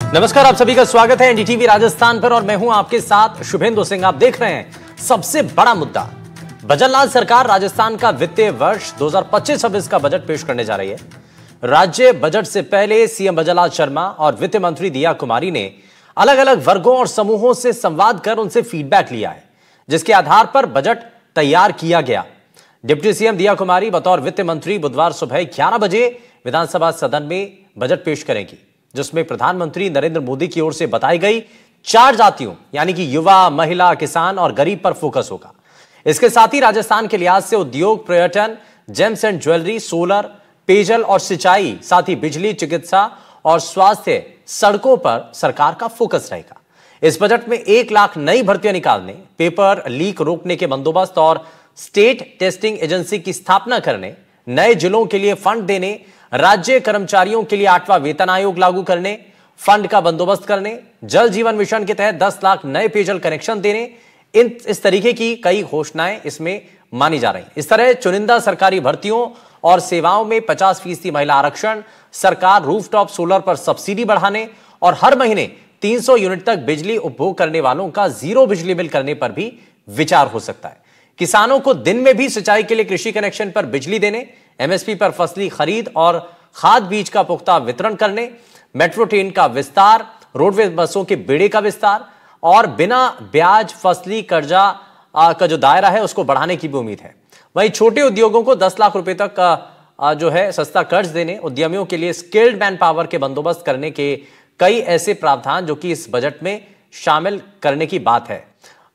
नमस्कार, आप सभी का स्वागत है एनडीटीवी राजस्थान पर और मैं हूं आपके साथ शुभेंदु सिंह। आप देख रहे हैं सबसे बड़ा मुद्दा। भजनलाल सरकार राजस्थान का वित्तीय वर्ष 2025-26 का बजट पेश करने जा रही है। राज्य बजट से पहले सीएम भजनलाल शर्मा और वित्त मंत्री दिया कुमारी ने अलग अलग वर्गों और समूहों से संवाद कर उनसे फीडबैक लिया है, जिसके आधार पर बजट तैयार किया गया। डिप्टी सीएम दिया कुमारी बतौर वित्त मंत्री बुधवार सुबह 11 बजे विधानसभा सदन में बजट पेश करेंगी, जिसमें प्रधानमंत्री नरेंद्र मोदी की ओर से बताई गई 4 जातियों यानी कि युवा, महिला, किसान और गरीब पर फोकस होगा। इसके साथ ही राजस्थान के लिहाज से उद्योग, पर्यटन, जेम्स एंड ज्वेलरी, सोलर, पेयजल और सिंचाई, साथ ही बिजली, चिकित्सा और स्वास्थ्य, सड़कों पर सरकार का फोकस रहेगा। इस बजट में 1 लाख नई भर्तियां निकालने, पेपर लीक रोकने के बंदोबस्त और स्टेट टेस्टिंग एजेंसी की स्थापना करने, नए जिलों के लिए फंड देने, राज्य कर्मचारियों के लिए 8वां वेतन आयोग लागू करने, फंड का बंदोबस्त करने, जल जीवन मिशन के तहत 10 लाख नए पेयजल कनेक्शन देने, इस तरीके की कई घोषणाएं इसमें मानी जा रही हैं। इस तरह चुनिंदा सरकारी भर्तियों और सेवाओं में 50% महिला आरक्षण, सरकार रूफटॉप सोलर पर सब्सिडी बढ़ाने और हर महीने 300 यूनिट तक बिजली उपभोग करने वालों का 0 बिजली बिल करने पर भी विचार हो सकता है। किसानों को दिन में भी सिंचाई के लिए कृषि कनेक्शन पर बिजली देने, एमएसपी पर फसली खरीद और खाद बीज का पुख्ता वितरण करने, मेट्रो ट्रेन का विस्तार, रोडवेज बसों के बेड़े का विस्तार और बिना ब्याज फसली कर्जा का जो दायरा है उसको बढ़ाने की भी उम्मीद है। वहीं छोटे उद्योगों को 10 लाख रुपए तक का जो है सस्ता कर्ज देने, उद्यमियों के लिए स्किल्ड मैन पावर के बंदोबस्त करने के कई ऐसे प्रावधान जो कि इस बजट में शामिल करने की बात है।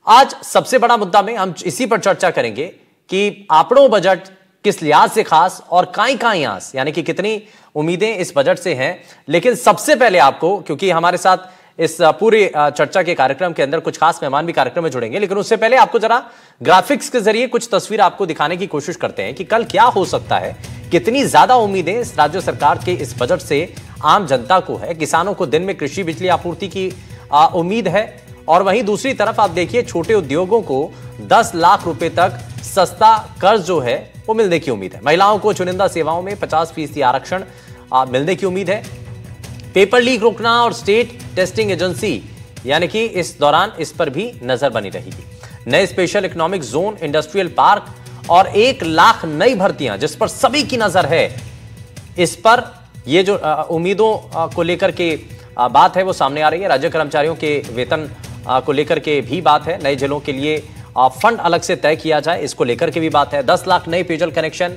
आज सबसे बड़ा मुद्दा में हम इसी पर चर्चा करेंगे कि आपड़ों बजट किस लिहाज से खास और काई आस यानी कि कितनी उम्मीदें इस बजट से हैं। लेकिन सबसे पहले आपको, क्योंकि हमारे साथ इस पूरी चर्चा के कार्यक्रम के अंदर कुछ खास मेहमान भी कार्यक्रम में जुड़ेंगे, लेकिन उससे पहले आपको जरा ग्राफिक्स के जरिए कुछ तस्वीर आपको दिखाने की कोशिश करते हैं कि कल क्या हो सकता है, कितनी ज्यादा उम्मीदें इस राज्य सरकार के इस बजट से आम जनता को है। किसानों को दिन में कृषि बिजली आपूर्ति की उम्मीद है और वहीं दूसरी तरफ आप देखिए छोटे उद्योगों को 10 लाख रुपए तक सस्ता कर्ज जो है वो मिलने की उम्मीद है। महिलाओं को चुनिंदा सेवाओं में 50% आरक्षण मिलने की उम्मीद है। पेपर लीक रोकना और स्टेट टेस्टिंग एजेंसी यानी कि इस दौरान इस पर भी नजर बनी रहेगी। नए special economic zone, industrial park और 1 लाख नई भर्तियां जिस पर सभी की नजर है, इस पर ये जो उम्मीदों को लेकर के बात है वो सामने आ रही है। राज्य कर्मचारियों के वेतन को लेकर के भी बात है। नए जिलों के लिए फंड अलग से तय किया जाए, इसको लेकर के भी बात है। 10 लाख नए पेयजल कनेक्शन,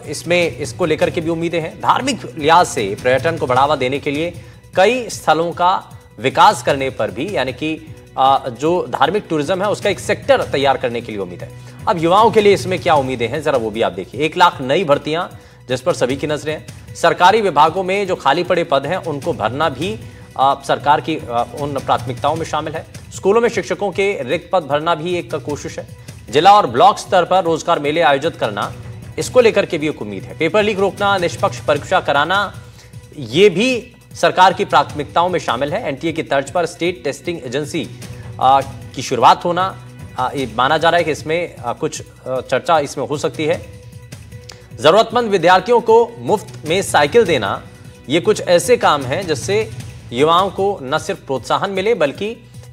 इसमें इसको लेकर के भी उम्मीदें हैं। धार्मिक लिहाज से पर्यटन को बढ़ावा देने के लिए कई स्थलों का विकास करने पर भी, यानी कि जो धार्मिक टूरिज्म है उसका एक सेक्टर तैयार करने के लिए उम्मीद है। अब युवाओं के लिए इसमें क्या उम्मीदें हैं जरा वो भी आप देखिए। 1 लाख नई भर्तियां जिस पर सभी की नजरें हैं। सरकारी विभागों में जो खाली पड़े पद हैं उनको भरना भी सरकार की उन प्राथमिकताओं में शामिल है। स्कूलों में शिक्षकों के रिक्त पद भरना भी एक कोशिश है। जिला और ब्लॉक स्तर पर रोजगार मेले आयोजित करना, इसको लेकर के भी एक उम्मीद है। पेपर लीक रोकना, निष्पक्ष परीक्षा कराना, ये भी सरकार की प्राथमिकताओं में शामिल है। एनटीए की तर्ज पर स्टेट टेस्टिंग एजेंसी की शुरुआत होना, ये माना जा रहा है कि इसमें कुछ चर्चा इसमें हो सकती है। जरूरतमंद विद्यार्थियों को मुफ्त में साइकिल देना, ये कुछ ऐसे काम हैं जिससे युवाओं को न सिर्फ प्रोत्साहन मिले बल्कि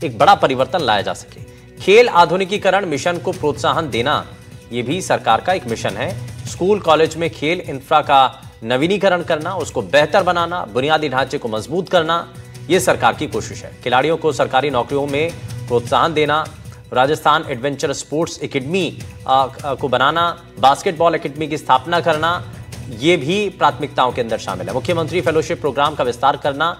एक बड़ा परिवर्तन लाया जा सके। खेल आधुनिकीकरण मिशन को प्रोत्साहन देना, यह भी सरकार का एक मिशन है। स्कूल कॉलेज में खेल इंफ्रा का नवीनीकरण करना, उसको बेहतर बनाना, बुनियादी ढांचे को मजबूत करना, यह सरकार की कोशिश है। खिलाड़ियों को सरकारी नौकरियों में प्रोत्साहन देना, राजस्थान एडवेंचर स्पोर्ट्स एकेडमी को बनाना, बास्केटबॉल एकेडमी की स्थापना करना, यह भी प्राथमिकताओं के अंदर शामिल है। मुख्यमंत्री फेलोशिप प्रोग्राम का विस्तार करना,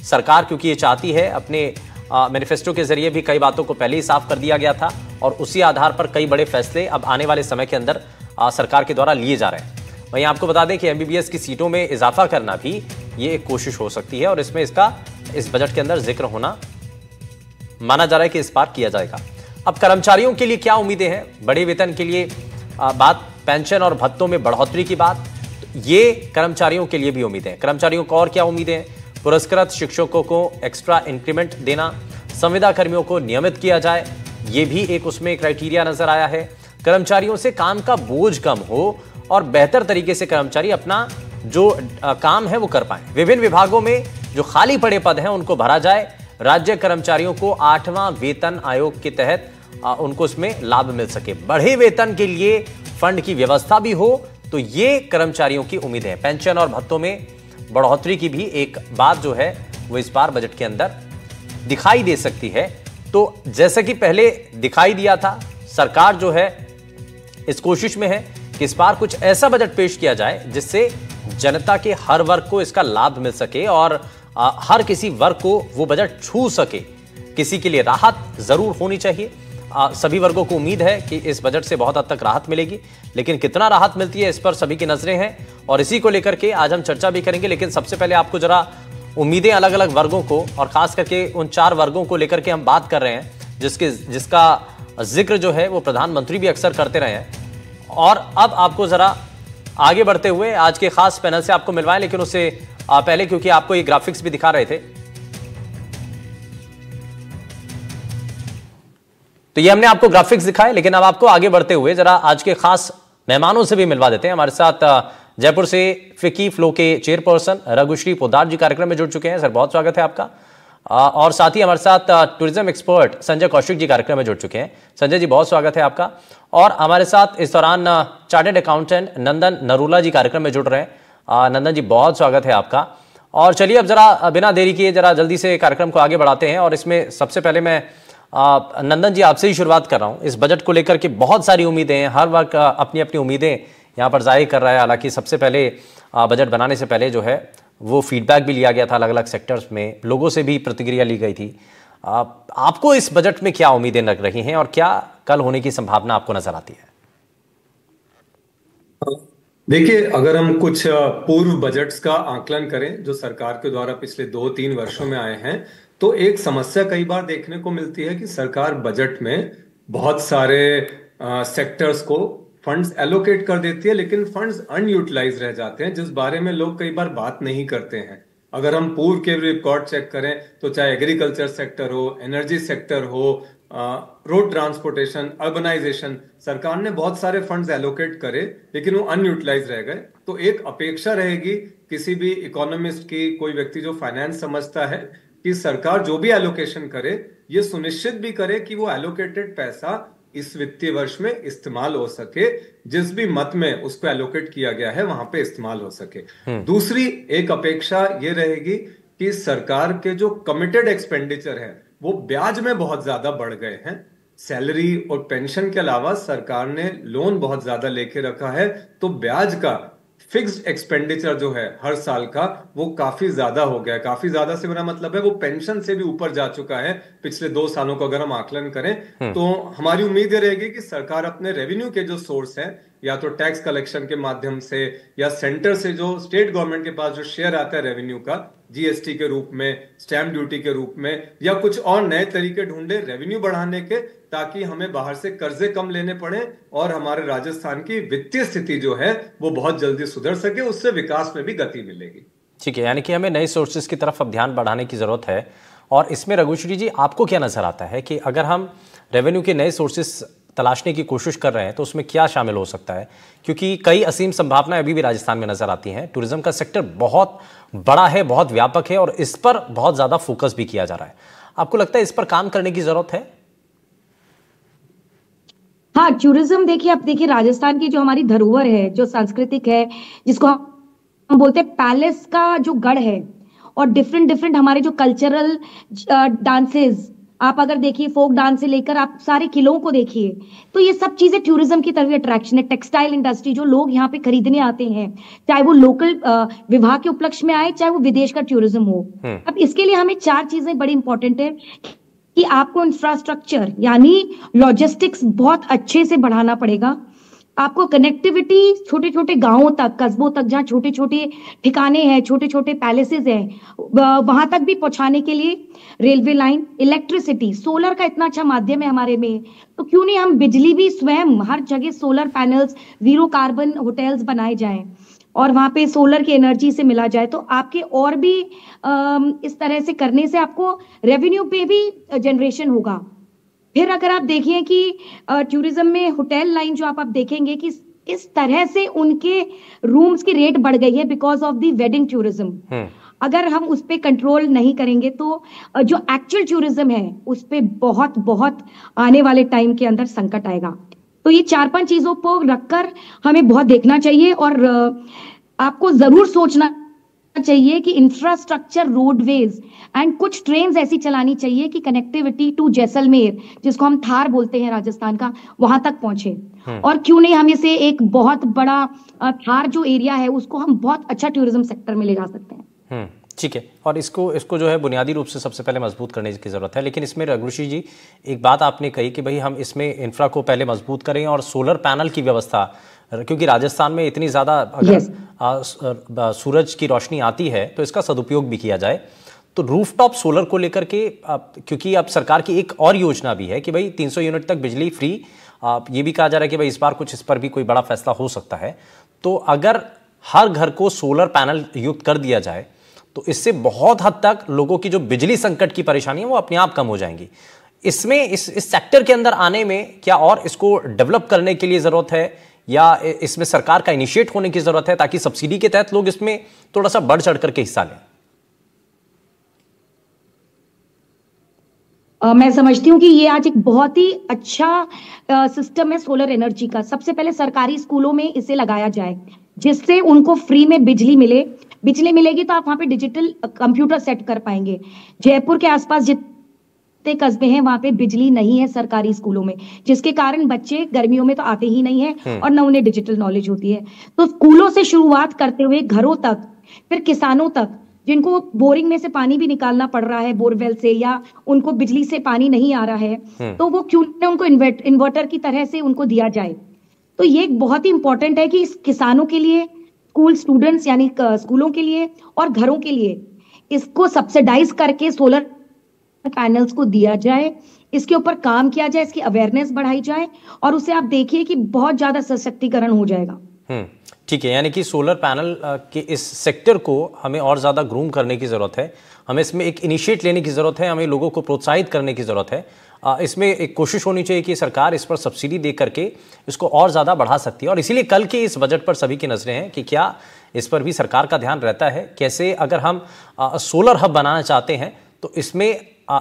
सरकार क्योंकि ये चाहती है, अपने मैनिफेस्टो के जरिए भी कई बातों को पहले ही साफ कर दिया गया था और उसी आधार पर कई बड़े फैसले अब आने वाले समय के अंदर सरकार के द्वारा लिए जा रहे हैं। वहीं आपको बता दें कि एमबीबीएस की सीटों में इजाफा करना भी ये एक कोशिश हो सकती है और इसमें इसका इस बजट के अंदर जिक्र होना माना जा रहा है कि इस बार किया जाएगा। अब कर्मचारियों के लिए क्या उम्मीदें हैं? बड़े वेतन के लिए बात, पेंशन और भत्तों में बढ़ोतरी की बात, ये कर्मचारियों के लिए भी उम्मीदें हैं। कर्मचारियों को और क्या उम्मीदें हैं? पुरस्कृत शिक्षकों को एक्स्ट्रा इंक्रीमेंट देना, संविदा कर्मियों को नियमित किया जाए, ये भी एक उसमें क्राइटेरिया नजर आया है। कर्मचारियों से काम का बोझ कम हो और बेहतर तरीके से कर्मचारी अपना जो काम है वो कर पाए। विभिन्न विभागों में जो खाली पड़े पद हैं उनको भरा जाए। राज्य कर्मचारियों को 8वां वेतन आयोग के तहत उनको इसमें लाभ मिल सके। बढ़े वेतन के लिए फंड की व्यवस्था भी हो, तो ये कर्मचारियों की उम्मीद है। पेंशन और भत्तों में बढ़ोतरी की भी एक बात जो है वो इस बार बजट के अंदर दिखाई दे सकती है। तो जैसे कि पहले दिखाई दिया था, सरकार जो है इस कोशिश में है कि इस बार कुछ ऐसा बजट पेश किया जाए जिससे जनता के हर वर्ग को इसका लाभ मिल सके और हर किसी वर्ग को वो बजट छू सके। किसी के लिए राहत जरूर होनी चाहिए। सभी वर्गों को उम्मीद है कि इस बजट से बहुत हद तक राहत मिलेगी, लेकिन कितना राहत मिलती है इस पर सभी की नजरें हैं और इसी को लेकर के आज हम चर्चा भी करेंगे। लेकिन सबसे पहले आपको जरा उम्मीदें अलग अलग वर्गों को और खास करके उन 4 वर्गों को लेकर के हम बात कर रहे हैं जिसका जिक्र जो है वो प्रधानमंत्री भी अक्सर करते रहे हैं। और अब आपको जरा आगे बढ़ते हुए आज के खास पैनल से आपको मिलवाएं, लेकिन उससे पहले क्योंकि आपको ये ग्राफिक्स भी दिखा रहे थे, तो ये हमने आपको ग्राफिक्स दिखाए, लेकिन अब आपको आगे बढ़ते हुए जरा आज के खास मेहमानों से भी मिलवा देते हैं। हमारे साथ जयपुर से फिकी फ्लो के चेयरपर्सन रघुश्री पोद्दार जी कार्यक्रम में जुड़ चुके हैं। सर, बहुत स्वागत है आपका। और साथ ही हमारे साथ टूरिज्म एक्सपर्ट संजय कौशिक जी कार्यक्रम में जुड़ चुके हैं। संजय जी, बहुत स्वागत है आपका। और हमारे साथ इस दौरान चार्टर्ड अकाउंटेंट नंदन नरूला जी कार्यक्रम में जुड़ रहे हैं। नंदन जी, बहुत स्वागत है आपका। और चलिए अब जरा बिना देरी किए जरा जल्दी से कार्यक्रम को आगे बढ़ाते हैं। और इसमें सबसे पहले मैं नंदन जी आपसे ही शुरुआत कर रहा हूं। इस बजट को लेकर के बहुत सारी उम्मीदें हैं, हर वर्ग अपनी अपनी उम्मीदें यहाँ पर जाहिर कर रहा है। हालांकि सबसे पहले बजट बनाने से पहले जो है वो फीडबैक भी लिया गया था, अलग अलग सेक्टर्स में लोगों से भी प्रतिक्रिया ली गई थी। आपको इस बजट में क्या उम्मीदें लग रही हैं और क्या कल होने की संभावना आपको नजर आती है? देखिए, अगर हम कुछ पूर्व बजट्स का आकलन करें जो सरकार के द्वारा पिछले 2-3 वर्षों में आए हैं, तो एक समस्या कई बार देखने को मिलती है कि सरकार बजट में बहुत सारे सेक्टर्स को फंड्स एलोकेट कर देती है, लेकिन फंड्स अनयूटिलाइज रह जाते हैं, जिस बारे में लोग कई बार बात नहीं करते हैं। अगर हम पूर्व के रिकॉर्ड चेक करें तो चाहे एग्रीकल्चर सेक्टर हो, एनर्जी सेक्टर हो, रोड ट्रांसपोर्टेशन, अर्बनाइजेशन, सरकार ने बहुत सारे फंड्स एलोकेट करे लेकिन वो अनयूटिलाइज रह गए। तो एक अपेक्षा रहेगी किसी भी इकोनॉमिस्ट की, कोई व्यक्ति जो फाइनेंस समझता है, कि सरकार जो भी एलोकेशन करे ये सुनिश्चित भी करे कि वो एलोकेटेड पैसा इस वित्तीय वर्ष में इस्तेमाल हो सके, जिस भी मत में उसको एलोकेट किया गया है वहां पे इस्तेमाल हो सके। दूसरी एक अपेक्षा ये रहेगी कि सरकार के जो कमिटेड एक्सपेंडिचर है वो ब्याज में बहुत ज्यादा बढ़ गए हैं। सैलरी और पेंशन के अलावा सरकार ने लोन बहुत ज्यादा लेके रखा है, तो ब्याज का फिक्स्ड एक्सपेंडिचर जो है हर साल का वो काफी ज्यादा हो गया है। काफी ज्यादा से मेरा मतलब है वो पेंशन से भी ऊपर जा चुका है पिछले 2 सालों को अगर हम आकलन करें। तो हमारी उम्मीद ये रहेगी कि सरकार अपने रेवेन्यू के जो सोर्स है, या तो टैक्स कलेक्शन के माध्यम से या सेंटर से जो स्टेट गवर्नमेंट के पास जो शेयर आता है रेवेन्यू का, जीएसटी के रूप में, स्टैंप ड्यूटी के रूप में, या कुछ और नए तरीके ढूंढे रेवेन्यू बढ़ाने के, ताकि हमें बाहर से कर्जे कम लेने पड़े और हमारे राजस्थान की वित्तीय स्थिति जो है वो बहुत जल्दी सुधर सके, उससे विकास में भी गति मिलेगी। ठीक है, यानी कि हमें नए सोर्सेज की तरफ अब ध्यान बढ़ाने की जरूरत है। और इसमें रघुश्री जी, आपको क्या नजर आता है कि अगर हम रेवेन्यू के नए सोर्सेज तलाशने की कोशिश कर रहे हैं तो उसमें क्या शामिल हो सकता है? क्योंकि कई असीम संभावनाएं अभी भी राजस्थान में नजर आती हैं। टूरिज्म का सेक्टर बहुत बड़ा है, बहुत व्यापक है और इस पर बहुत ज्यादा फोकस भी किया जा रहा है। आपको लगता है इस पर काम करने की जरूरत है? हाँ, टूरिज्म देखिए, आप देखिए राजस्थान की जो हमारी धरोहर है, जो सांस्कृतिक है, जिसको हम बोलते हैं पैलेस का जो गढ़ है, और डिफरेंट हमारे जो कल्चरल डांसेस, आप अगर देखिए फोक डांस से लेकर आप सारे किलों को देखिए, तो ये सब चीजें टूरिज्म की तरफ अट्रैक्शन है। टेक्सटाइल इंडस्ट्री, जो लोग यहाँ पे खरीदने आते हैं, चाहे वो लोकल विवाह के उपलक्ष्य में आए, चाहे वो विदेश का टूरिज्म हो। अब इसके लिए हमें 4 चीजें बड़ी इंपॉर्टेंट है कि आपको इंफ्रास्ट्रक्चर यानी लॉजिस्टिक्स बहुत अच्छे से बढ़ाना पड़ेगा। आपको कनेक्टिविटी छोटे छोटे गांवों तक, कस्बों तक, जहाँ छोटे छोटे ठिकाने हैं, छोटे छोटे पैलेसेस हैं, वहां तक भी पहुंचाने के लिए रेलवे लाइन, इलेक्ट्रिसिटी, सोलर का इतना अच्छा माध्यम है हमारे में, तो क्यों नहीं हम बिजली भी स्वयं हर जगह solar panels, zero carbon hotels बनाए जाएं और वहां पे सोलर की एनर्जी से मिला जाए। तो आपके और भी इस तरह से करने से आपको रेवेन्यू पे भी जनरेशन होगा। फिर अगर आप देखिए कि टूरिज्म में होटल लाइन जो आप देखेंगे कि इस तरह से उनके रूम्स की रेट बढ़ गई है because of the wedding tourism. अगर हम उस पर कंट्रोल नहीं करेंगे तो जो एक्चुअल टूरिज्म है उस पर बहुत बहुत आने वाले टाइम के अंदर संकट आएगा। तो ये 4-5 चीजों को रखकर हमें बहुत देखना चाहिए और आपको जरूर सोचना चाहिए कि इंफ्रास्ट्रक्चर, रोडवेज एंड कुछ ट्रेन्स ऐसी चलानी चाहिए कि कनेक्टिविटी टू जैसलमेर, जिसको हम थार बोलते हैं राजस्थान का, वहां तक पहुंचे। और क्यों नहीं हम इसे एक बहुत बड़ा थार जो एरिया है उसको हम बहुत अच्छा टूरिज्म सेक्टर में ले जा सकते हैं। ठीक है, और इसको जो है बुनियादी रूप से सबसे पहले मजबूत करने की जरूरत है। लेकिन इसमें रघुऋषि जी एक बात आपने कही कि भाई हम इसमें इंफ्रा को पहले मजबूत करें और सोलर पैनल की व्यवस्था, क्योंकि राजस्थान में इतनी ज़्यादा अगर सूरज की रोशनी आती है तो इसका सदुपयोग भी किया जाए। तो रूफटॉप सोलर को लेकर के क्योंकि अब सरकार की एक और योजना भी है कि भाई 300 यूनिट तक बिजली फ्री, ये भी कहा जा रहा है कि भाई इस बार कुछ इस पर भी कोई बड़ा फैसला हो सकता है। तो अगर हर घर को सोलर पैनल युक्त कर दिया जाए तो इससे बहुत हद तक लोगों की जो बिजली संकट की परेशानी है वो अपने आप कम हो जाएंगी। इसमें इस सेक्टर के अंदर आने में क्या और इसको डेवलप करने के लिए जरूरत है या इसमें सरकार का इनिशिएट होने की जरूरत है ताकि सब्सिडी के तहत लोग इसमें थोड़ा सा बढ़ चढ़ करके हिस्सा लें? मैं समझती हूँ कि ये आज एक बहुत ही अच्छा सिस्टम है सोलर एनर्जी का। सबसे पहले सरकारी स्कूलों में इसे लगाया जाए जिससे उनको फ्री में बिजली मिले। बिजली मिलेगी तो आप वहां पे डिजिटल कंप्यूटर सेट कर पाएंगे। जयपुर के आसपास जितने कस्बे हैं वहां पे बिजली नहीं है सरकारी स्कूलों में, जिसके कारण बच्चे गर्मियों में तो आते ही नहीं है और न उन्हें डिजिटल नॉलेज होती है। तो स्कूलों से शुरुआत करते हुए घरों तक, फिर किसानों तक जिनको बोरिंग में से पानी भी निकालना पड़ रहा है बोरवेल से, या उनको बिजली से पानी नहीं आ रहा है, तो वो क्यों न उनको इन्वर्टर की तरह से उनको दिया जाए। तो ये बहुत ही इंपॉर्टेंट है कि इस किसानों के लिए, स्कूल स्टूडेंट्स यानी स्कूलों के लिए और घरों के लिए इसको सब्सिडाइज करके सोलर पैनल्स को दिया जाए, इसके ऊपर काम किया जाए, इसकी अवेयरनेस बढ़ाई जाए और उसे आप देखिए कि बहुत ज्यादा सशक्तिकरण हो जाएगा। ठीक है, यानी कि सोलर पैनल के इस सेक्टर को हमें और ज़्यादा ग्रूम करने की ज़रूरत है, हमें इसमें एक इनिशिएट लेने की ज़रूरत है, हमें लोगों को प्रोत्साहित करने की ज़रूरत है। इसमें एक कोशिश होनी चाहिए कि सरकार इस पर सब्सिडी दे करके इसको और ज़्यादा बढ़ा सकती है। और इसीलिए कल के इस बजट पर सभी की नज़रें हैं कि क्या इस पर भी सरकार का ध्यान रहता है, कैसे अगर हम सोलर हब बनाना चाहते हैं तो इसमें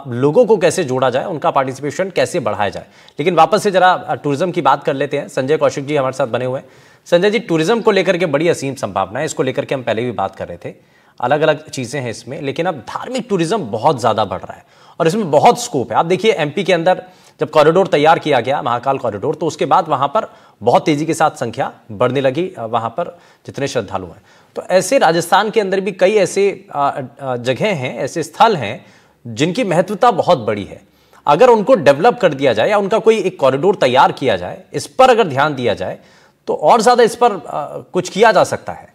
लोगों को कैसे जोड़ा जाए, उनका पार्टिसिपेशन कैसे बढ़ाया जाए। लेकिन वापस से जरा टूरिज्म की बात कर लेते हैं। संजय कौशिक जी हमारे साथ बने हुए हैं। संजय जी, टूरिज्म को लेकर के बड़ी असीम संभावना है, इसको लेकर के हम पहले भी बात कर रहे थे, अलग अलग चीज़ें हैं इसमें, लेकिन अब धार्मिक टूरिज्म बहुत ज़्यादा बढ़ रहा है और इसमें बहुत स्कोप है। आप देखिए एमपी के अंदर जब कॉरिडोर तैयार किया गया, महाकाल कॉरिडोर, तो उसके बाद वहाँ पर बहुत तेज़ी के साथ संख्या बढ़ने लगी, वहाँ पर जितने श्रद्धालु हैं। तो ऐसे राजस्थान के अंदर भी कई ऐसे जगह हैं, ऐसे स्थल हैं जिनकी महत्वता बहुत बड़ी है। अगर उनको डेवलप कर दिया जाए या उनका कोई एक कॉरिडोर तैयार किया जाए, इस पर अगर ध्यान दिया जाए तो और ज्यादा इस पर कुछ किया जा सकता है।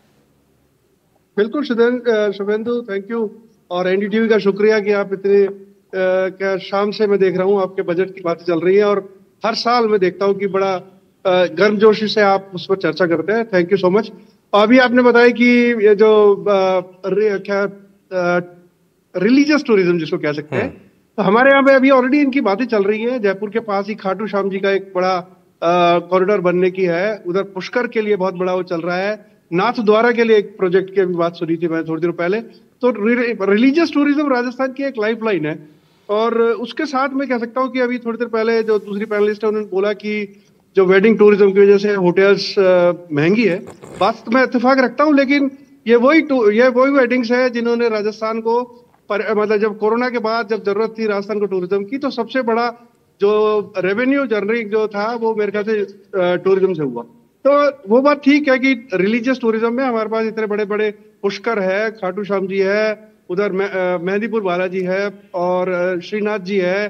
बिल्कुल शुभेंदु, थैंक यू, और एनडीटीवी का शुक्रिया कि आप इतने क्या शाम से मैं देख रहा हूं आपके बजट की बातें चल रही है और हर साल मैं देखता हूं कि बड़ा गर्मजोशी से आप उस पर चर्चा करते हैं। Thank you so much. अभी आपने बताया कि ये जो क्या रिलीजियस टूरिज्म जिसको कह सकते हैं, तो हमारे यहाँ पे अभी ऑलरेडी इनकी बातें चल रही है। जयपुर के पास ही खाटू श्याम जी का एक बड़ा कॉरिडोर बनने की है, उधर पुष्कर के लिए बहुत बड़ा वो चल रहा है, नाथ द्वारा के लिए एक प्रोजेक्ट की अभी बात सुनी थी मैं थोड़ी देर पहले। तो रिलीजियस टूरिज्म राजस्थान की एक लाइफलाइन है। और उसके साथ मैं कह सकता हूँ कि अभी थोड़ी देर पहले जो दूसरी पैनलिस्ट है उन्होंने बोला कि जो वेडिंग टूरिज्म की वजह से होटल्स महंगी है, बात तो मैं इत्तेफाक रखता हूँ, लेकिन ये वही वेडिंग्स है जिन्होंने राजस्थान को मतलब जब कोरोना के बाद जब जरूरत थी राजस्थान को टूरिज्म की, तो सबसे बड़ा जो रेवेन्यू जनरेट जो था वो मेरे ख्याल से टूरिज्म से हुआ। तो वो बात ठीक है कि रिलीजियस टूरिज्म में हमारे पास इतने बड़े बड़े पुष्कर है, खाटू श्याम जी है, उधर मेहंदीपुर बालाजी है और श्रीनाथ जी है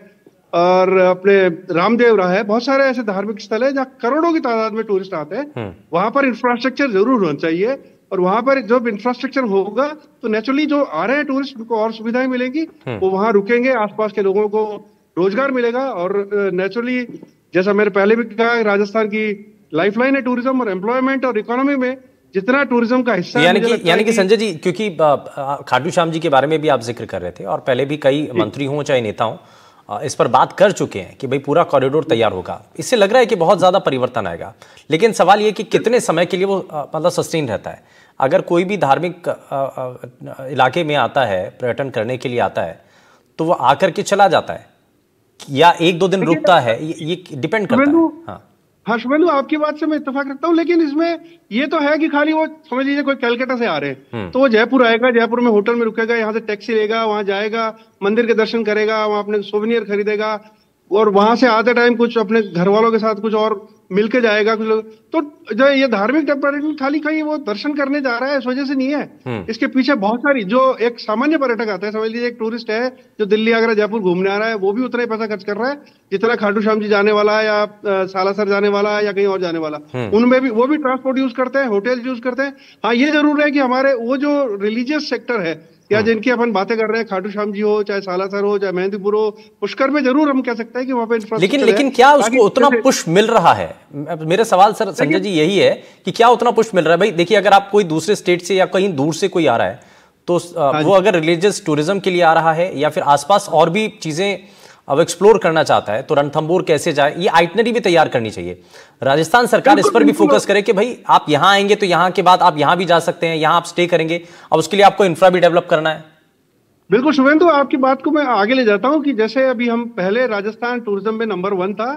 और अपने रामदेवरा है, बहुत सारे ऐसे धार्मिक स्थल है जहाँ करोड़ों की तादाद में टूरिस्ट आते हैं। वहां पर इंफ्रास्ट्रक्चर जरूर होना चाहिए और वहां पर जब इंफ्रास्ट्रक्चर होगा तो नेचुरली जो आ रहे हैं टूरिस्ट उनको और सुविधाएं मिलेंगी, वो वहां रुकेंगे, आसपास के लोगों को रोजगार मिलेगा और नेचुरली जैसा मैंने पहले भी कहा राजस्थान की लाइफलाइन है टूरिज्म, और एम्प्लॉयमेंट और इकोनॉमी में जितना टूरिज्म का हिस्सा यानी कि संजय जी, क्योंकि खाटू श्याम जी के बारे में भी आप जिक्र कर रहे थे और पहले भी कई मंत्री हों चाहे नेता हों इस पर बात कर चुके हैं कि भाई पूरा कॉरिडोर तैयार होगा, इससे लग रहा है कि बहुत ज्यादा परिवर्तन आएगा। लेकिन सवाल ये कि कितने समय के लिए वो मतलब सस्टेन रहता है। अगर कोई भी धार्मिक इलाके में आता है, पर्यटन करने के लिए आता है, तो वो आकर के चला जाता है या 1-2 दिन रुकता है, ये डिपेंड करता है। हाँ हाँ शुभेंदु, आपकी बात से मैं इत्तेफाक रखता हूँ, लेकिन इसमें ये तो है कि खाली वो समझ लीजिए कोई कलकत्ता से आ रहे हैं तो वो जयपुर आएगा, जयपुर में होटल में रुकेगा, यहाँ से टैक्सी लेगा, वहां जाएगा, मंदिर के दर्शन करेगा, वहां अपने सोवेनियर खरीदेगा और वहां से आते टाइम कुछ अपने घर वालों के साथ कुछ और मिलके जाएगा कुछ लोग। तो जो ये धार्मिक पर्यटन खाली कहीं वो दर्शन करने जा रहा है इस वजह से नहीं है, इसके पीछे बहुत सारी जो एक सामान्य पर्यटक आता है, समझ लीजिए एक टूरिस्ट है जो दिल्ली आगरा जयपुर घूमने आ रहा है, वो भी उतना ही पैसा खर्च कर रहा है जितना खाटू श्याम जी जाने वाला है या सालासर जाने वाला है या कहीं और जाने वाला। उनमें भी वो भी ट्रांसपोर्ट यूज करते हैं, होटल यूज करते हैं। हाँ ये जरूर है कि हमारे वो जो रिलीजियस सेक्टर है या जिनकी अपन बातें कर रहे हैं, खाटू श्याम जी हो, चाहे सालासर हो, चाहे मेहंदीपुर हो, पुष्कर में जरूर हम कह सकते हैं कि वहां पे लेकिन क्या उसको उतना पुश मिल रहा है? मेरा सवाल सर संजय जी यही है कि क्या उतना पुश मिल रहा है? भाई देखिए, अगर आप कोई दूसरे स्टेट से या कहीं दूर से कोई आ रहा है तो वो अगर रिलीजियस टूरिज्म के लिए आ रहा है या फिर आसपास और भी चीजें अब एक्सप्लोर करना चाहता है तो रणथंभौर कैसे जाए, ये आइटनरी भी तैयार करनी चाहिए। राजस्थान सरकार इस पर भी फोकस करे कि भाई आप यहां आएंगे तो यहां के बाद आप यहां भी जा सकते हैं, यहां आप स्टे करेंगे, अब उसके लिए आपको इंफ्रा भी डेवलप करना है। बिल्कुल शुभेंदु, आपकी बात को मैं आगे ले जाता हूं कि जैसे अभी हम पहले राजस्थान टूरिज्म में नंबर 1 था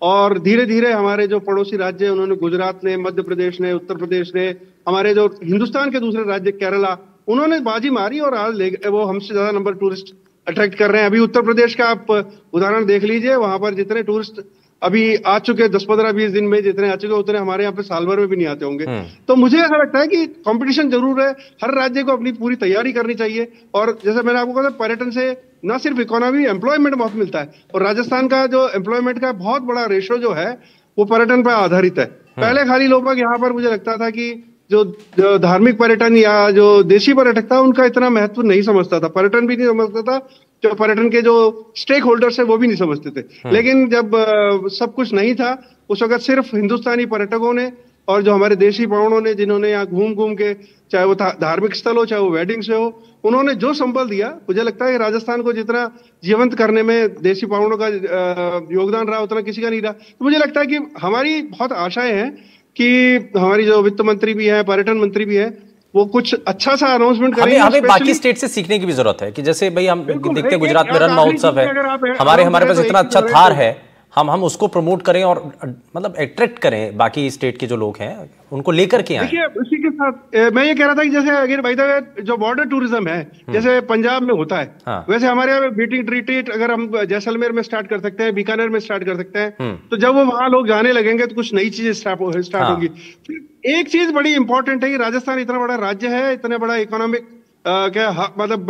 और धीरे धीरे हमारे जो पड़ोसी राज्य हैं उन्होंने, गुजरात ने, मध्य प्रदेश ने, उत्तर प्रदेश ने, हमारे जो हिंदुस्तान के दूसरे राज्य केरला, उन्होंने बाजी मारी और आज वो हमसे ज्यादा नंबर टूरिस्ट अट्रैक्ट कर रहे हैं। अभी उत्तर प्रदेश का आप उदाहरण देख लीजिए, वहां पर जितने टूरिस्ट अभी आ चुके 10-15-20 दिन में जितने आ चुके उतने हमारे यहाँ पे साल भर में भी नहीं आते होंगे। तो मुझे ऐसा लगता है कि कंपटीशन जरूर है, हर राज्य को अपनी पूरी तैयारी करनी चाहिए। और जैसे मैंने आपको कहा, पर्यटन से न सिर्फ इकोनॉमी, एम्प्लॉयमेंट बहुत मिलता है और राजस्थान का जो एम्प्लॉयमेंट का बहुत बड़ा रेशो जो है वो पर्यटन पर आधारित है। पहले खाली लोग यहाँ पर मुझे लगता था कि जो धार्मिक पर्यटन या जो देशी पर्यटक था उनका इतना महत्व नहीं समझता था, पर्यटन भी नहीं समझता था, जो पर्यटन के जो स्टेक होल्डर्स है वो भी नहीं समझते थे। लेकिन जब सब कुछ नहीं था उस वक्त सिर्फ हिंदुस्तानी पर्यटकों ने और जो हमारे देशी पावनों ने, जिन्होंने यहाँ घूम घूम के, चाहे वो धार्मिक स्थल हो चाहे वो वेडिंग से हो, उन्होंने जो संबल दिया, मुझे लगता है कि राजस्थान को जितना जीवंत करने में देशी पावनों का योगदान रहा उतना किसी का नहीं रहा। तो मुझे लगता है कि हमारी बहुत आशाएं हैं कि हमारी जो वित्त मंत्री भी है, पर्यटन मंत्री भी है, वो कुछ अच्छा सा अनाउंसमेंट करेंगे। हमें बाकी स्टेट से सीखने की भी जरूरत है कि जैसे भाई हम देखते हैं गुजरात में रण महोत्सव है, हमारे पास इतना अच्छा थार है, हम उसको प्रमोट करें और मतलब अट्रैक्ट करें बाकी स्टेट के जो लोग हैं उनको लेकर के आए। देखिए उसी के साथ मैं ये कह रहा था कि जैसे अगर भाई जो बॉर्डर टूरिज्म है जैसे पंजाब में होता है, हाँ। वैसे हमारे यहाँ बीटिंग रिट्रीट अगर हम जैसलमेर में स्टार्ट कर सकते हैं, बीकानेर में स्टार्ट कर सकते हैं, तो जब वो वहां लोग जाने लगेंगे तो कुछ नई चीजें स्टार्ट होगी। फिर एक चीज बड़ी इंपॉर्टेंट है कि राजस्थान इतना बड़ा राज्य है, इतना बड़ा इकोनॉमिक मतलब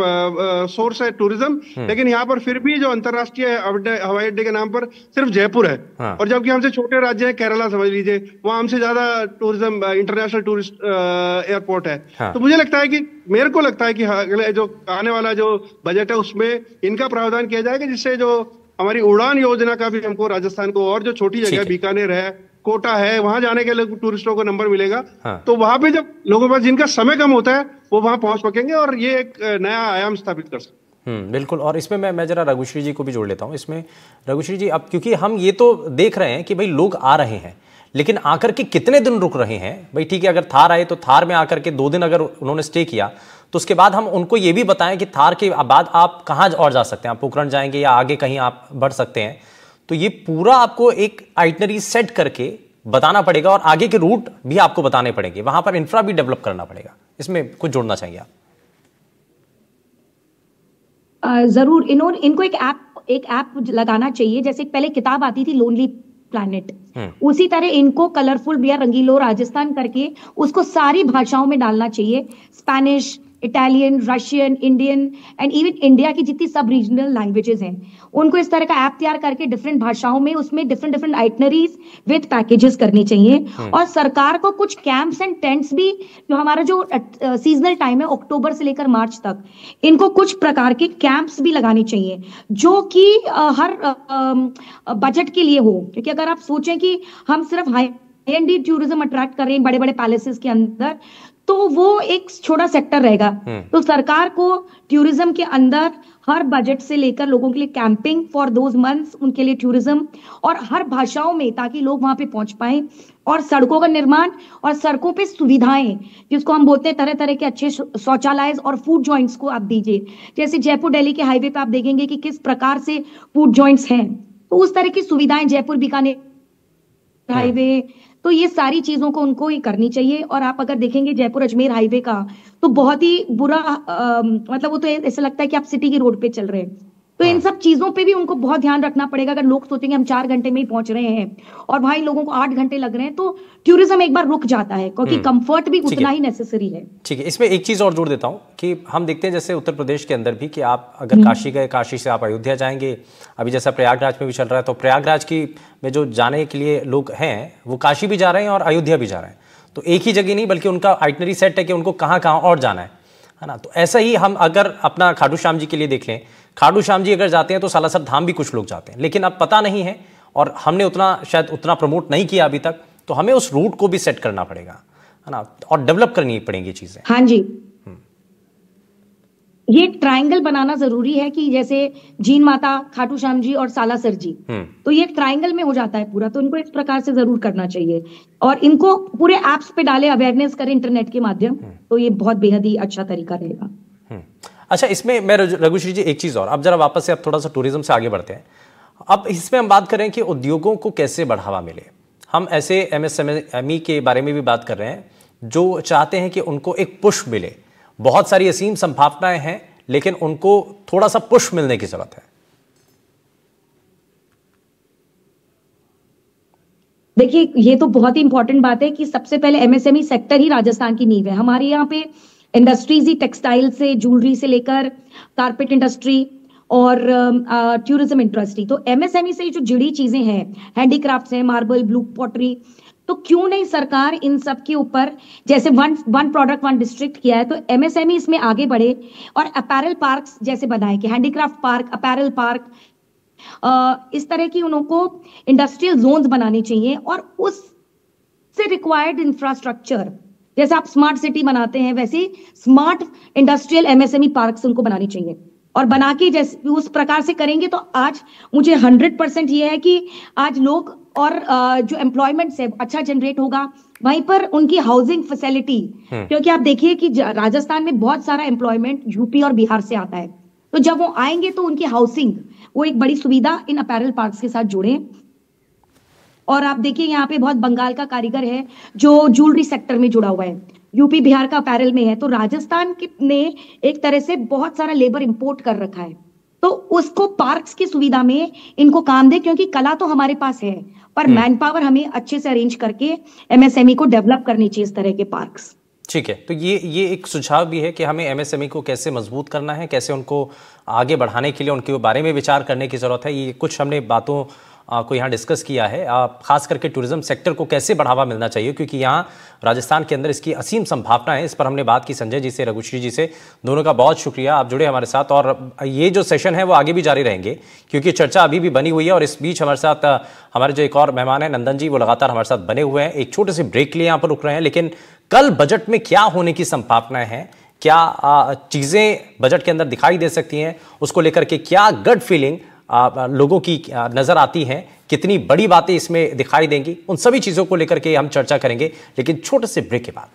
सोर्स है टूरिज्म, लेकिन यहाँ पर फिर भी जो अंतरराष्ट्रीय हवाई अड्डे के नाम पर सिर्फ जयपुर है। हाँ। और जबकि हमसे छोटे राज्य है केरला समझ लीजिए, वहां हमसे ज्यादा टूरिज्म इंटरनेशनल टूरिस्ट एयरपोर्ट है। हाँ। तो मुझे लगता है कि मेरे को लगता है कि अगले जो आने वाला जो बजट है उसमें इनका प्रावधान किया जाएगा, जिससे जो हमारी उड़ान योजना का भी हमको राजस्थान को और जो छोटी जगह बीकानेर है, कोटा है, वहां जाने के लिए टूरिस्टों को नंबर मिलेगा। हाँ। तो वहां पे जब लोगों के पास जिनका समय कम होता है वो वहां पहुंच सकेंगे और ये एक नया आयाम स्थापित कर सकते हैं। बिल्कुल। और इसमें मैं जरा रघुश्री जी को भी जोड़ लेता हूं इसमें। रघुश्री जी, अब क्योंकि हम ये तो देख रहे हैं कि भाई लोग आ रहे हैं, लेकिन आकर के कितने दिन रुक रहे हैं? भाई ठीक है, अगर थार आए तो थार में आकर के 2 दिन अगर उन्होंने स्टे किया तो उसके बाद हम उनको ये भी बताएं कि थार के बाद आप कहाँ और जा सकते हैं, आप पोखरण जाएंगे या आगे कहीं आप बढ़ सकते हैं। तो ये पूरा आपको एक आइटनरी सेट करके बताना पड़ेगा और आगे के रूट भी आपको बताने पड़ेंगे, वहां पर इंफ्रा भी डेवलप करना पड़ेगा। इसमें कुछ जोड़ना चाहिए आप? जरूर इनको एक ऐप लगाना चाहिए। जैसे पहले किताब आती थी लोनली प्लैनेट, उसी तरह इनको कलरफुल या रंगीलो राजस्थान करके उसको सारी भाषाओं में डालना चाहिए। Spanish, Italian, Russian, Indian and even India की जितनी सब रीजनल लैंग्वेजेस हैं उनको इस तरह का ऐप तैयार करके डिफरेंट भाषाओं में उसमें डिफरेंट आइटनरीज विद पैकेजेस करनी चाहिए। और सरकार को कुछ कैंप्स एंड टेंट्स भी, जो हमारा जो सीजनल टाइम है अक्टूबर से लेकर मार्च तक, इनको कुछ प्रकार के कैंप्स भी लगाने चाहिए जो कि हर बजट के लिए हो। क्योंकि अगर आप सोचें कि हम सिर्फ हाई एंड टूरिज्म अट्रैक्ट कर रहे हैं बड़े बड़े पैलेसेस के अंदर, तो वो एक छोटा सेक्टर रहेगा। तो सरकार को टूरिज्म के अंदर हर बजट से लेकर लोगों के लिए कैंपिंग फॉर दोज मंथ्स, उनके लिए टूरिज्म, और हर भाषाओं में ताकि लोग वहां पे पहुंच पाए, और सड़कों का निर्माण और सड़कों पे सुविधाएं जिसको हम बोलते हैं तरह तरह के अच्छे शौचालय और फूड जॉइंट्स को आप दीजिए। जैसे जयपुर दिल्ली के हाईवे पे आप देखेंगे कि किस प्रकार से फूड जॉइंट्स हैं, तो उस तरह की सुविधाएं जयपुर बीकानेर हाईवे, तो ये सारी चीजों को उनको ही करनी चाहिए। और आप अगर देखेंगे जयपुर अजमेर हाईवे का तो बहुत ही बुरा मतलब वो तो ऐसा लगता है कि आप सिटी की रोड पे चल रहे हैं। तो इन सब चीजों पे भी उनको बहुत ध्यान रखना पड़ेगा। अगर लोग सोचेंगे हम 4 घंटे में ही पहुंच रहे हैं और भाई लोगों को 8 घंटे लग रहे हैं, तो टूरिज्म एक बार रुक जाता है, क्योंकि कंफर्ट भी उतना ही नेसेसरी है। ठीक है, इसमें एक चीज और जोड़ देता हूं कि हम देखते हैं जैसे उत्तर प्रदेश के अंदर भी कि आप अगर काशी गए, काशी से आप अयोध्या जाएंगे, अभी जैसा प्रयागराज में भी चल रहा है, तो प्रयागराज की में जो जाने के लिए लोग हैं वो काशी भी जा रहे हैं और अयोध्या भी जा रहे हैं। तो एक ही जगह नहीं बल्कि उनका आइटनरी सेट है कि उनको कहाँ कहाँ और जाना है ना। तो ऐसा ही हम अगर अपना खाटू श्याम जी के लिए देख लें, खाटू श्याम जी अगर जाते हैं तो सालासर धाम भी कुछ लोग जाते हैं, लेकिन अब पता नहीं है और हमने शायद उतना प्रमोट नहीं किया अभी तक, तो हमें उस रूट को भी सेट करना पड़ेगा, है ना, और डेवलप करनी पड़ेंगी चीजें। हाँ जी, ये ट्रायंगल बनाना जरूरी है कि जैसे जीन माता, खाटू श्याम जी और सालासर जी, तो ये ट्रायंगल में हो जाता है पूरा, तो इनको इस प्रकार से जरूर करना चाहिए और इनको पूरे एप्स पे डाले, अवेयरनेस करें इंटरनेट के माध्यम, तो ये बहुत बेहद ही अच्छा तरीका रहेगा। अच्छा, इसमें मैं रघुश्री जी एक चीज और, अब जरा वापस से अब थोड़ा सा टूरिज्म से आगे बढ़ते हैं। अब इसमें हम बात करें कि उद्योगों को कैसे बढ़ावा मिले। हम ऐसे MSME के बारे में भी बात कर रहे हैं जो चाहते हैं कि उनको एक पुश मिले। बहुत सारी असीम संभावनाएं हैं, लेकिन उनको थोड़ा सा पुश मिलने की जरूरत है। देखिए, ये तो बहुत ही इंपॉर्टेंट बात है कि सबसे पहले MSME सेक्टर ही राजस्थान की नींव है। हमारे यहाँ पे इंडस्ट्रीज ही टेक्सटाइल से, ज्वेलरी से लेकर कारपेट इंडस्ट्री और टूरिज्म इंडस्ट्री, तो MSME से जो जुड़ी चीजें हैं, हैंडीक्राफ्ट्स हैं, मार्बल, ब्लू पॉटरी, तो क्यों नहीं सरकार इन सब के ऊपर, जैसे वन प्रोडक्ट वन डिस्ट्रिक्ट किया है, तो MSME इसमें आगे बढ़े और अपैरल पार्क्स जैसे बनाए कि हैंडीक्राफ्ट पार्क, अपैरल पार्क, इस तरह की उनको इंडस्ट्रियल जोन्स बनाने चाहिए और उससे रिक्वायर्ड इंफ्रास्ट्रक्चर, जैसे आप स्मार्ट सिटी बनाते हैं वैसे स्मार्ट इंडस्ट्रियल MSME पार्क्स उनको बनाने चाहिए। और बना के जैसे उस प्रकार से करेंगे तो आज मुझे 100% ये है कि आज लोग और जो एम्प्लॉयमेंट है अच्छा जनरेट होगा, वहीं पर उनकी हाउसिंग फैसिलिटी, क्योंकि आप देखिए कि राजस्थान में बहुत सारा एम्प्लॉयमेंट यूपी और बिहार से आता है, तो जब वो आएंगे तो उनकी हाउसिंग वो एक बड़ी सुविधा इन अपैरल पार्क्स के साथ जुड़े। और आप देखिए यहाँ पे बहुत बंगाल का कारीगर है जो ज्वेलरी सेक्टर में जुड़ा हुआ है, यूपी बिहार का अपैरल में है, तो राजस्थान ने एक तरह से बहुत सारा लेबर इंपोर्ट कर रखा है, तो उसको पार्क्स की सुविधा में इनको काम दे, क्योंकि कला तो हमारे पास है पर मैन पावर हमें अच्छे से अरेंज करके MSME को डेवलप करनी चाहिए इस तरह के पार्क्स। ठीक है, तो ये एक सुझाव भी है कि हमें MSME को कैसे मजबूत करना है, कैसे उनको आगे बढ़ाने के लिए उनके बारे में विचार करने की जरूरत है। ये कुछ हमने बातों को यहाँ डिस्कस किया है, खास करके टूरिज्म सेक्टर को कैसे बढ़ावा मिलना चाहिए, क्योंकि यहाँ राजस्थान के अंदर इसकी असीम संभावना है। इस पर हमने बात की संजय जी से, रघुश्री जी से, दोनों का बहुत शुक्रिया, आप जुड़े हमारे साथ। और ये जो सेशन है वो आगे भी जारी रहेंगे क्योंकि चर्चा अभी भी बनी हुई है। और इस बीच हमारे साथ हमारे जो एक और मेहमान है नंदन जी, वो लगातार हमारे साथ बने हुए हैं। एक छोटे से ब्रेक के लिए यहाँ पर रुक रहे हैं, लेकिन कल बजट में क्या होने की संभावनाएं हैं, क्या चीजें बजट के अंदर दिखाई दे सकती हैं, उसको लेकर के क्या गट फीलिंग लोगों की नजर आती हैं, कितनी बड़ी बातें इसमें दिखाई देंगी, उन सभी चीजों को लेकर के हम चर्चा करेंगे, लेकिन छोटे से ब्रेक के बाद।